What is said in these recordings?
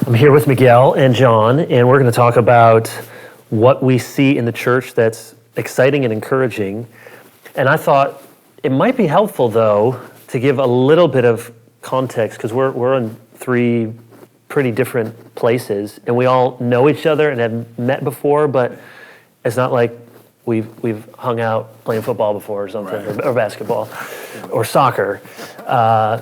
I'm here with Miguel and John, and we're going to talk about what we see in the church that's exciting and encouraging. And I thought it might be helpful, though, to give a little bit of context, because we're in three pretty different places, and we all know each other and have met before, but it's not like we've hung out playing football before or something, right, or basketball, or soccer.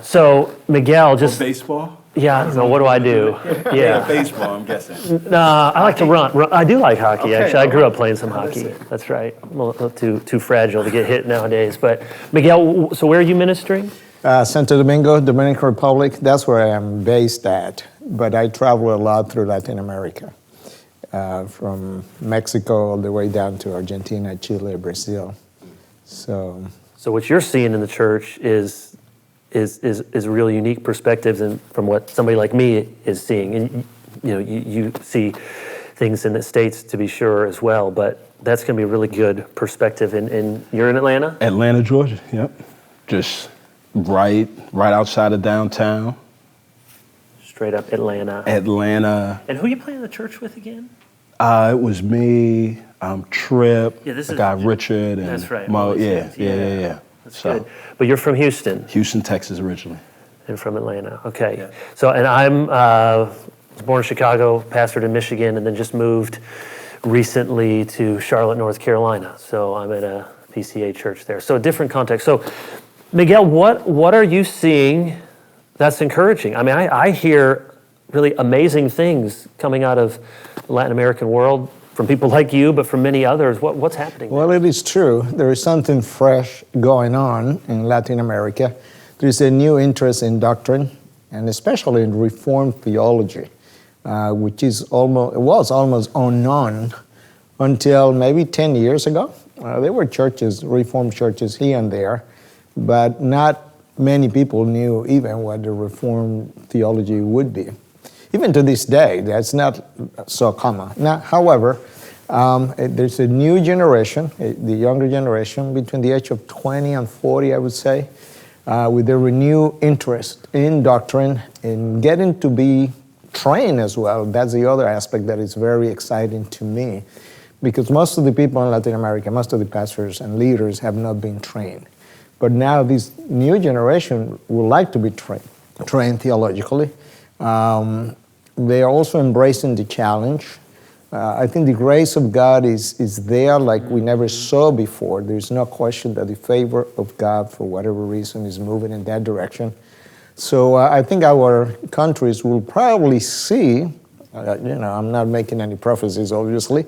So Miguel, just... Or baseball? Yeah, no, what do I do? Yeah, baseball, I'm guessing. I like to run. I do like hockey, Okay, actually. I grew up playing some hockey. That's right. I'm a little too fragile to get hit nowadays. But Miguel, so where are you ministering? Santo Domingo, Dominican Republic. That's where I am based at. But I travel a lot through Latin America, from Mexico all the way down to Argentina, Chile, Brazil. So what you're seeing in the church is really unique perspectives and from what somebody like me is seeing. And you see things in the States, to be sure, as well, but that's going to be a really good perspective. And you're in Atlanta? Atlanta, Georgia, yep. Just right outside of downtown. Straight up Atlanta. Atlanta. And who are you playing the church with again? It was me, Trip, this guy Richard, and that's right. Mo. Yeah. That's good. But you're from Houston. Houston, Texas, originally. And from Atlanta. Okay. Yeah. So, and I'm was born in Chicago, pastored in Michigan, and then just moved recently to Charlotte, North Carolina. So I'm at a PCA church there. So a different context. So, Miguel, what are you seeing that's encouraging? I mean, I hear really amazing things coming out of the Latin American world from people like you, but from many others. What's happening? Well, it is true. There is something fresh going on in Latin America. There is a new interest in doctrine, and especially in Reformed theology, which was almost unknown until maybe 10 years ago. There were churches, Reformed churches here and there, but not many people knew even what the Reformed theology would be. Even to this day, that's not so common. Now, however, there's a new generation, the younger generation, between the age of 20 and 40, I would say, with a renewed interest in doctrine, in getting to be trained as well. That's the other aspect that is very exciting to me, because most of the people in Latin America, most of the pastors and leaders have not been trained. But now this new generation would like to be trained theologically. They are also embracing the challenge. I think the grace of God is there like we never saw before. There's no question that the favor of God, for whatever reason, is moving in that direction. So I think our countries will probably see, I'm not making any prophecies, obviously,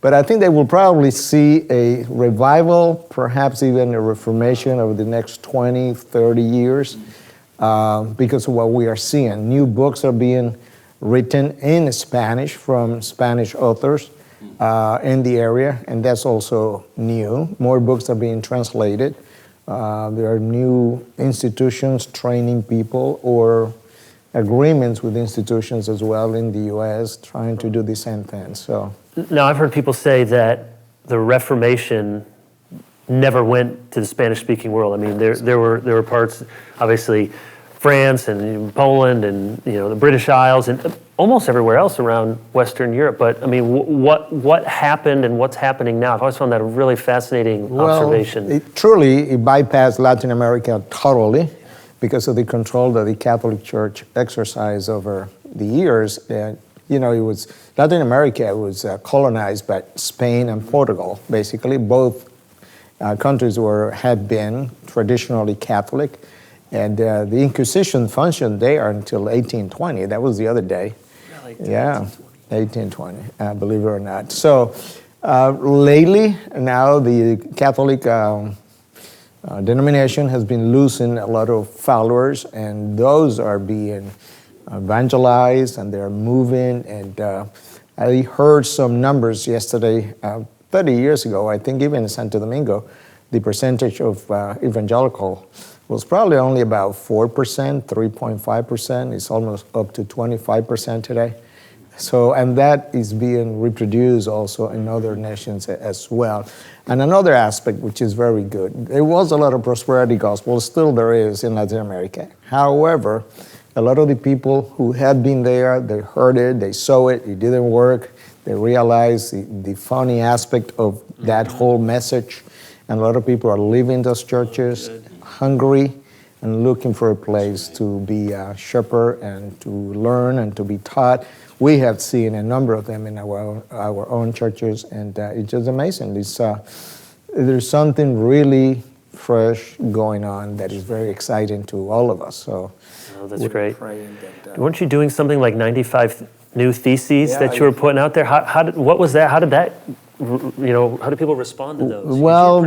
but I think they will probably see a revival, perhaps even a reformation over the next 20, 30 years because of what we are seeing. New books are being written in Spanish from Spanish authors in the area, and that's also new. More books are being translated. There are new institutions training people, or agreements with institutions as well in the U.S. trying to do the same thing. So now, I've heard people say that the Reformation never went to the Spanish-speaking world. I mean, there were parts, obviously, France and Poland and the British Isles and almost everywhere else around Western Europe. But I mean, what happened and what's happening now? I've always found that a really fascinating observation. It bypassed Latin America totally because of the control that the Catholic Church exercised over the years. Latin America was colonized by Spain and Portugal. Basically, both countries had been traditionally Catholic. And the Inquisition functioned there until 1820. That was the other day. Really? Yeah, 1820, believe it or not. So lately, now the Catholic denomination has been losing a lot of followers, and those are being evangelized, and they're moving. And I heard some numbers yesterday, 30 years ago, I think even in Santo Domingo, the percentage of evangelical was probably only about 4%, 3.5%. It's almost up to 25% today. So, and that is being reproduced also in other nations as well. And another aspect which is very good, there was a lot of prosperity gospel, still there is in Latin America. However, A lot of the people who had been there, they heard it, they saw it, it didn't work. They realized the funny aspect of that whole message. And a lot of people are leaving those churches hungry and looking for a place to be a shepherd and to learn and to be taught. We have seen a number of them in our own churches, and it's just amazing. There's something really fresh going on that is very exciting to all of us. So, that's great. Weren't you doing something like 95 new theses that you were putting out there? What was that? How did that? How do people respond to those? Well,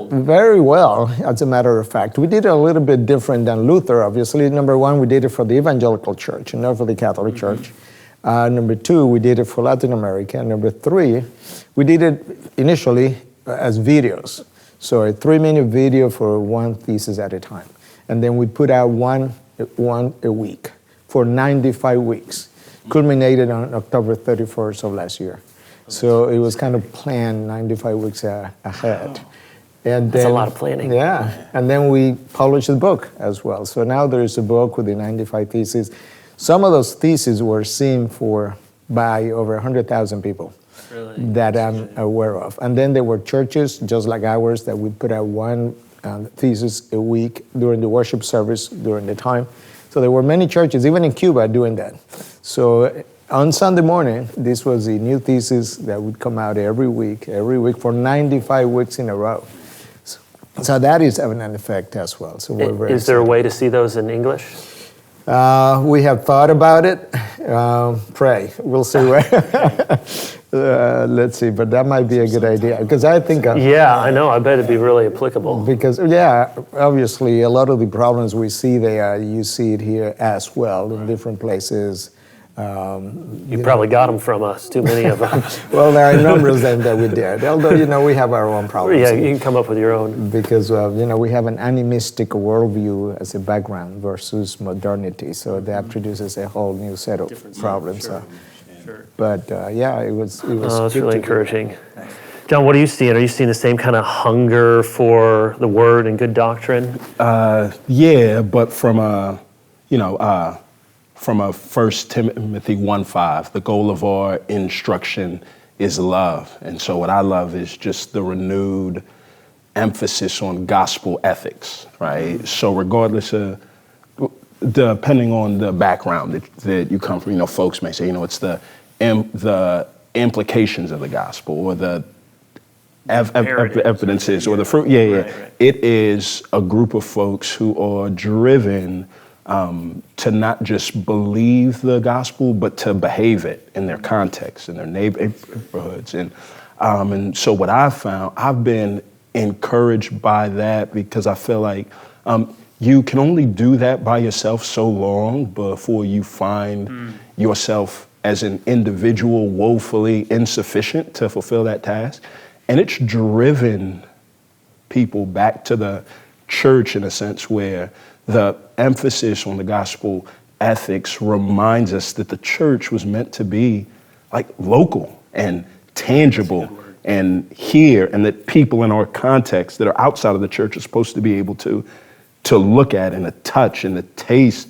very well, as a matter of fact. We did it a little bit different than Luther, obviously. Number one, we did it for the evangelical church, not for the Catholic Church. Number two, we did it for Latin America. Number three, we did it initially as videos. So a 3-minute video for one thesis at a time. And then we put out one a week for 95 weeks, culminated on October 31st of last year. So it was kind of planned 95 weeks ahead. And That's a lot of planning. Yeah, and then we published the book as well. So now there is a book with the 95 theses. Some of those theses were seen by over 100,000 people that I'm aware of. And then there were churches just like ours that we put out one thesis a week during the worship service during the time. So there were many churches, even in Cuba, doing that. So on Sunday morning, this was the new thesis that would come out every week for 95 weeks in a row. So that is having an effect as well. So we're very Is there a way to see those in English? We have thought about it. Pray. We'll see where. Let's see, but that might be a good idea because I think. I know. I bet it'd be really applicable. Because obviously, a lot of the problems we see there, you see it here as well in different places. You probably got them from us, too many of them. Well, there are numbers of them that we did. Although, we have our own problems. Yeah, you can come up with your own. Because, we have an animistic worldview as a background versus modernity. So that produces a whole new set of problems. Sure. But, it was it's really encouraging. John, what are you seeing? Are you seeing the same kind of hunger for the word and good doctrine? But from a 1 Timothy 1:5, the goal of our instruction is love. And so what I love is just the renewed emphasis on gospel ethics, right? So regardless of, depending on the background that you come from, folks may say, it's the implications of the gospel or the evidences or the fruit. Right. It is a group of folks who are driven to not just believe the gospel, but to behave it in their context, in their neighborhoods. And so what I've found, I've been encouraged by that because I feel like you can only do that by yourself so long before you find yourself as an individual woefully insufficient to fulfill that task. And it's driven people back to the church in a sense where the emphasis on the gospel ethics reminds us that the church was meant to be like local and tangible and here, and that people in our context that are outside of the church are supposed to be able to look at and to touch and to taste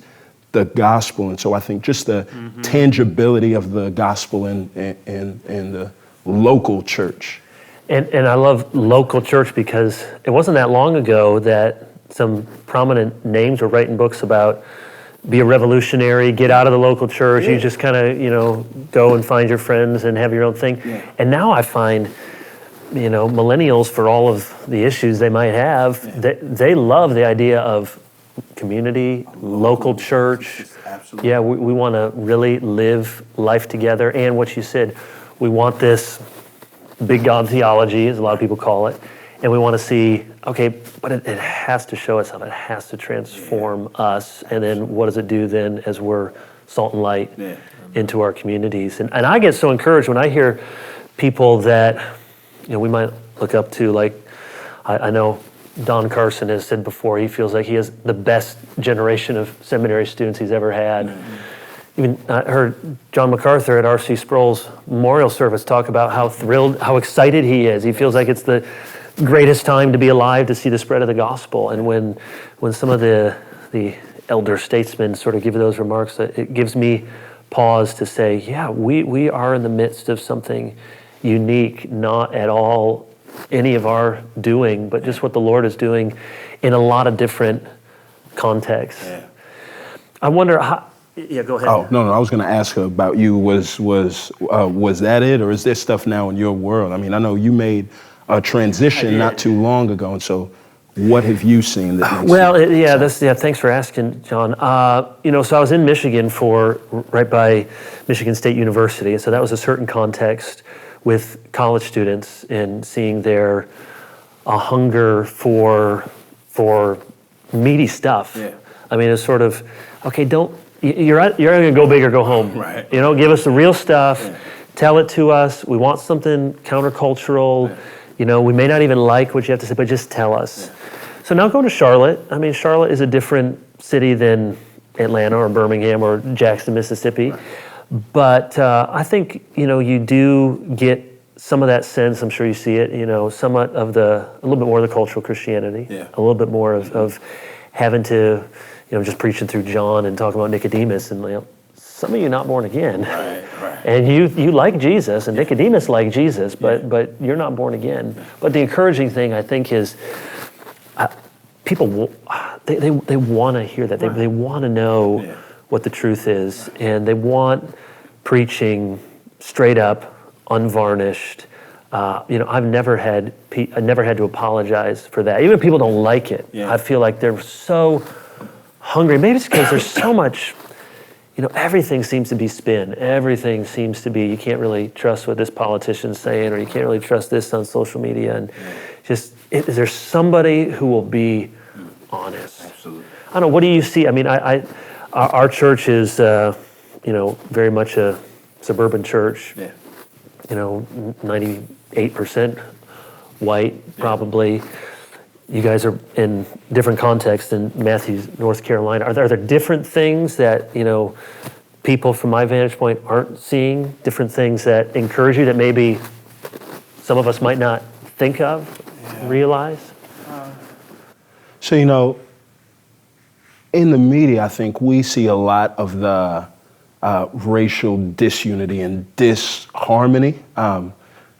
the gospel. And so I think just the tangibility of the gospel in the local church. And I love local church because it wasn't that long ago that some prominent names were writing books about be a revolutionary, get out of the local church, you just kind of, go and find your friends and have your own thing. Yeah. And now I find, millennials, for all of the issues they might have, they love the idea of community, local church. Absolutely. Yeah, we want to really live life together. And what you said, we want this big God theology, as a lot of people call it, and we want to see, okay, but it has to show us how it has to transform us, and then what does it do then as we're salt and light into our communities? And I get so encouraged when I hear people that, we might look up to, like, I know Don Carson has said before, he feels like he has the best generation of seminary students he's ever had. Even I heard John MacArthur at R.C. Sproul's memorial service talk about how thrilled, how excited he is. He feels like it's the greatest time to be alive to see the spread of the gospel. And when some of the elder statesmen sort of give those remarks, it gives me pause to say, yeah, we are in the midst of something unique, not at all any of our doing, but just what the Lord is doing in a lot of different contexts. Yeah. I wonder how. Yeah, go ahead. Oh, no, I was going to ask her about you. Was that it, or is there stuff now in your world? I mean, I know you made a transition not too long ago, and so what have you seen that makes thanks for asking, John. So I was in Michigan right by Michigan State University, and so that was a certain context with college students and seeing a hunger for meaty stuff. Yeah. I mean, it's sort of, okay, you're either going to go big or go home. Right. Give us the real stuff, tell it to us. We want something countercultural. Yeah. We may not even like what you have to say, but just tell us. Yeah. So now going to Charlotte. I mean, Charlotte is a different city than Atlanta or Birmingham or Jackson, Mississippi. Right. But I think, you do get some of that sense, I'm sure you see it, somewhat of a little bit more of the cultural Christianity, a little bit more of having to, just preaching through John and talking about Nicodemus, and some of you not born again. Right. And you like Jesus, and Nicodemus liked Jesus, but you're not born again. But the encouraging thing, I think, is people, they want to hear that. They want to know what the truth is, and they want preaching straight up, unvarnished. I've never had to apologize for that. Even if people don't like it, I feel like they're so hungry. Maybe it's because there's so much, everything seems to be spin. Everything seems to be, you can't really trust what this politician's saying, or you can't really trust this on social media. And is there somebody who will be honest? Absolutely. I don't know, what do you see? I mean, our church is, very much a suburban church. Yeah. 98% white, probably. You guys are in different contexts in Matthews, North Carolina. Are there different things that, people from my vantage point aren't seeing? Different things that encourage you that maybe some of us might not think of, realize? So, in the media, I think we see a lot of the racial disunity and disharmony.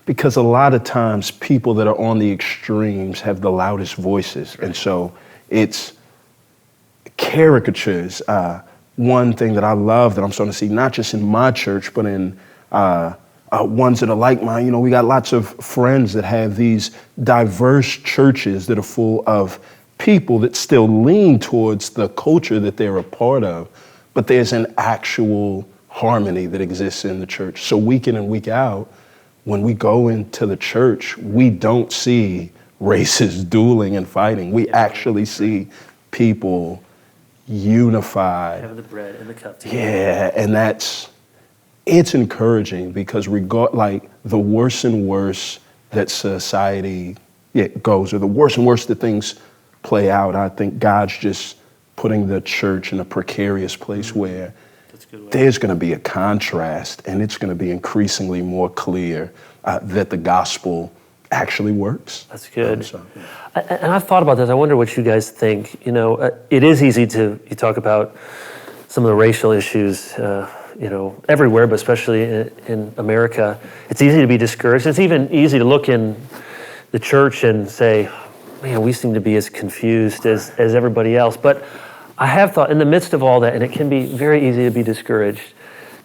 Because a lot of times people that are on the extremes have the loudest voices. And so it's caricatures. One thing that I love that I'm starting to see, not just in my church, but in ones that are like mine. We got lots of friends that have these diverse churches that are full of people that still lean towards the culture that they're a part of, but there's an actual harmony that exists in the church. So week in and week out, when we go into the church, we don't see races dueling and fighting. We actually see people unified. Having the bread and the cup together. Yeah, and it's encouraging because the worse and worse that society goes, or the worse and worse that things play out, I think God's just putting the church in a precarious place where there's going to be a contrast, and it's going to be increasingly more clear that the gospel actually works. That's good. And I've thought about this. I wonder what you guys think. It is easy you talk about some of the racial issues, everywhere, but especially in America. It's easy to be discouraged. It's even easy to look in the church and say, man, we seem to be as confused as everybody else. But I have thought, in the midst of all that, and it can be very easy to be discouraged,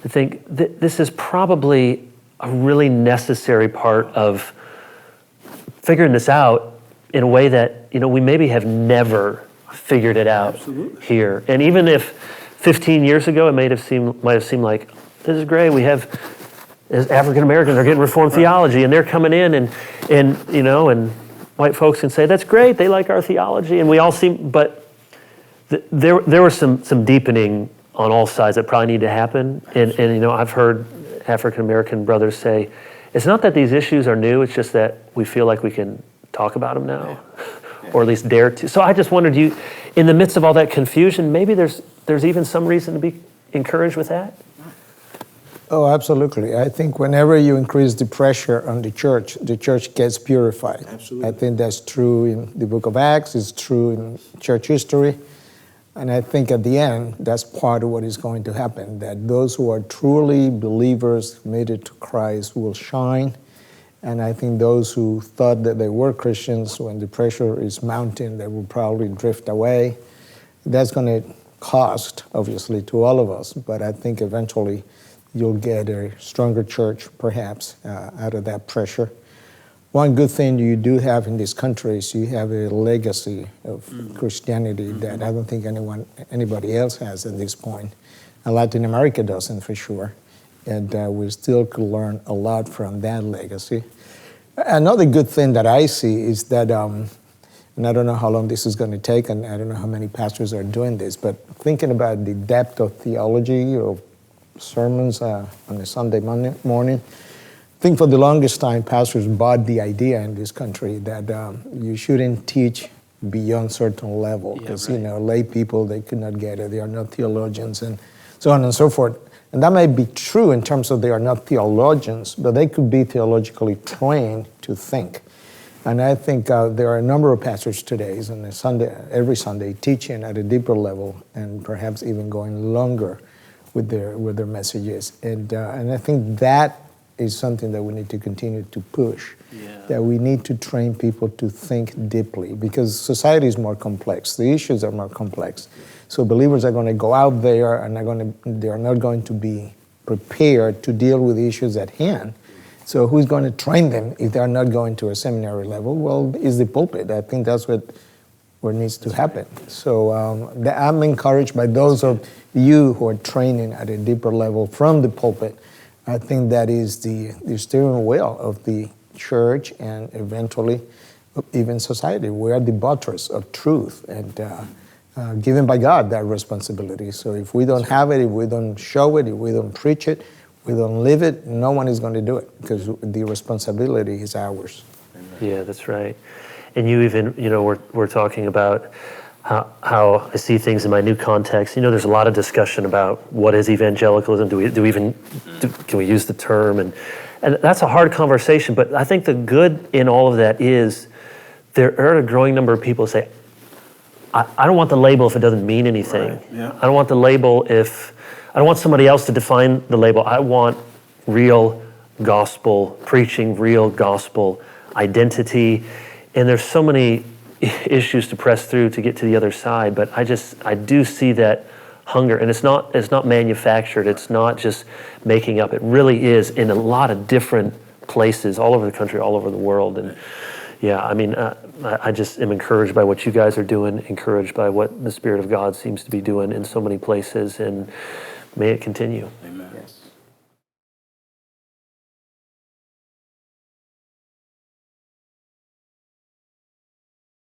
to think that this is probably a really necessary part of figuring this out in a way that, we maybe have never figured it out here. And even if 15 years ago it might have seemed like, this is great, we have, as African Americans are getting Reformed theology, and they're coming in and white folks can say, that's great, they like our theology, and we all seem, but there was some deepening on all sides that probably need to happen. And I've heard African American brothers say, it's not that these issues are new, it's just that we feel like we can talk about them now, or at least dare to. So I just wondered, in the midst of all that confusion, maybe there's even some reason to be encouraged with that? Oh, absolutely. I think whenever you increase the pressure on the church gets purified. Absolutely. I think that's true in the book of Acts, it's true in church history. And I think at the end, that's part of what is going to happen, that those who are truly believers committed to Christ will shine. And I think those who thought that they were Christians, when the pressure is mounting, they will probably drift away. That's going to cost, obviously, to all of us. But I think eventually you'll get a stronger church, perhaps, out of that pressure. One good thing you do have in this country is you have a legacy of Christianity that I don't think anybody else has at this point. And Latin America doesn't, for sure. And we still could learn a lot from that legacy. Another good thing that I see is that, and I don't know how long this is going to take, and I don't know how many pastors are doing this, but thinking about the depth of theology or sermons on a Sunday morning, I think for the longest time, pastors bought the idea in this country that you shouldn't teach beyond certain level because, lay people, they could not get it. They are not theologians and so on and so forth. And that may be true in terms of they are not theologians, but they could be theologically trained to think. And I think there are a number of pastors today, every Sunday, teaching at a deeper level and perhaps even going longer with their messages. And I think that is something that we need to continue to push, that we need to train people to think deeply because society is more complex. The issues are more complex. So believers are going to go out there and they are not going to be prepared to deal with the issues at hand. So who's going to train them if they're not going to a seminary level? Well, it's the pulpit. I think that's what needs to happen. So I'm encouraged by those of you who are training at a deeper level from the pulpit. I think that is the steering wheel of the church and eventually even society. We are the buttress of truth and given by God that responsibility. So if we don't have it, if we don't show it, if we don't preach it, we don't live it, no one is going to do it because the responsibility is ours. Yeah, that's right. And you even, we're talking about how I see things in my new context. There's a lot of discussion about what is evangelicalism. Can we use the term? And that's a hard conversation. But I think the good in all of that is there are a growing number of people who say, I don't want the label if it doesn't mean anything. Right. Yeah. I don't want the label I don't want somebody else to define the label. I want real gospel preaching, real gospel identity. And there's so many issues to press through to get to the other side, but I do see that hunger, and it's not manufactured. It's not just making up. It really is in a lot of different places all over the country, all over the world. And I just am encouraged by what you guys are doing, encouraged by what the Spirit of God seems to be doing in so many places, and may it continue.